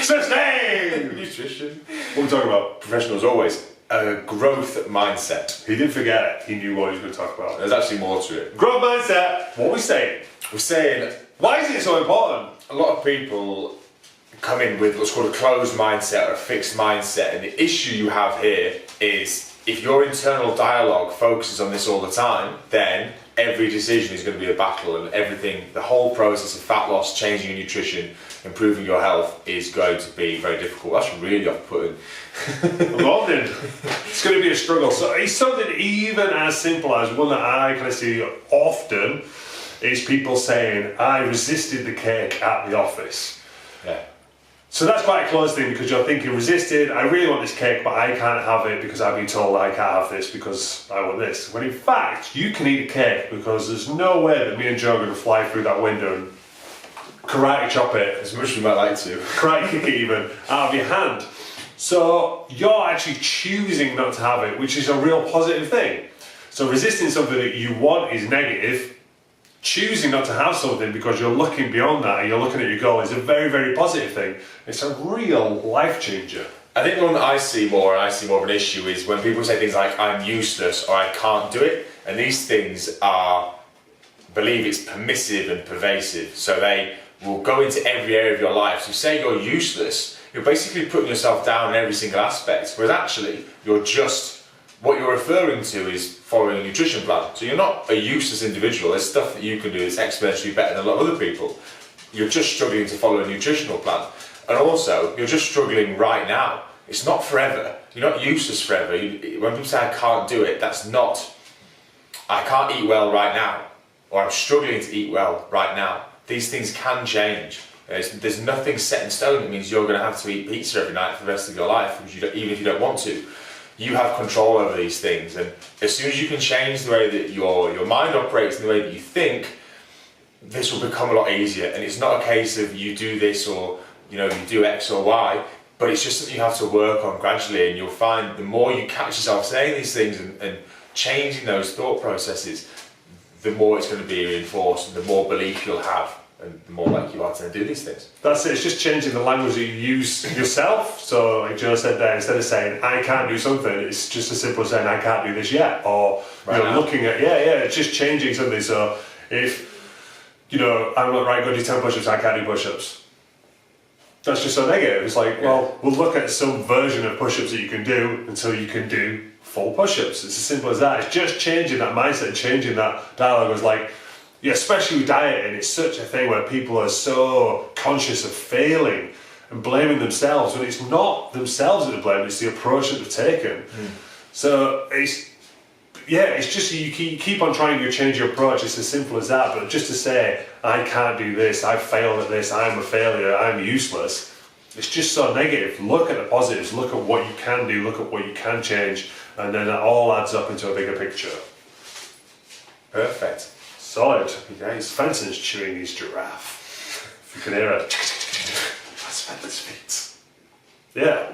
Sustain! Nutrition. What we're talking about, professional as always, a growth mindset. He didn't forget it. He knew what he was going to talk about. There's actually more to it. Growth mindset. What are we saying? We're saying, Why is it so important? a lot of people come in with what's called a closed mindset or a fixed mindset, and the issue you have here is if your internal dialogue focuses on this all the time, then every decision is going to be a battle, and everything, the whole process of fat loss, changing your nutrition, improving your health is going to be very difficult. That's really off-putting. It's going to be a struggle. So it's something even as simple as one that I kind of see often is people saying, I resisted the cake at the office. Yeah. So that's quite a close thing because you're thinking resisted, I really want this cake but I can't have it because I've been told I can't have this because I want this. When in fact you can eat the cake because there's no way that me and Joe are going to fly through that window and karate chop it, As much as we might like to. karate kick it even, out of your hand. So you're actually choosing not to have it, which is a real positive thing. So resisting something that you want is negative. Choosing not to have something because you're looking beyond that and you're looking at your goal is a very, very positive thing. It's a real life changer. I think the one that I see more of an issue is when people say things like, I'm useless or I can't do it. And these things believe it's permissive and pervasive. So they will go into every area of your life. So say you're useless, you're basically putting yourself down in every single aspect. Whereas actually, what you're referring to is following a nutrition plan. So you're not a useless individual. There's stuff that you can do that's exponentially better than a lot of other people. You're just struggling to follow a nutritional plan. And also, you're just struggling right now. It's not forever. You're not useless forever. When people say I can't do it, that's not, I can't eat well right now, or I'm struggling to eat well right now. These things can change. There's nothing set in stone that means you're going to have to eat pizza every night for the rest of your life, even if you don't want to. You have control over these things, and as soon as you can change the way that your mind operates and the way that you think, this will become a lot easier. And it's not a case of you do this or you do X or Y, but it's just something you have to work on gradually, and you'll find the more you catch yourself saying these things and changing those thought processes, the more it's going to be reinforced and the more belief you'll have and the more likely you are to do these things. That's it, it's just changing the language that you use yourself. So like Joe said there, instead of saying I can't do something, it's just as simple as saying I can't do this yet, or looking at it's just changing something. So if I'm not right, go do 10 push-ups, I can't do push-ups, that's just so negative. It's like, well, we'll look at some version of push-ups that you can do until you can do full push-ups. It's as simple as that. It's just changing that mindset, changing that dialogue. It's like, especially with dieting, it's such a thing where people are so conscious of failing and blaming themselves when it's not themselves that are blamed, it's the approach that they've taken. So it's just you keep on trying to change your approach. It's as simple as that. But just to say I can't do this, I failed at this, I'm a failure, I'm useless, it's just so negative. Look at the positives, look at what you can do, look at what you can change, and then that all adds up into a bigger picture. Perfect. Solid. Yes, Fenton's chewing his giraffe. If you can hear it. That's Fenton's feet. Yeah.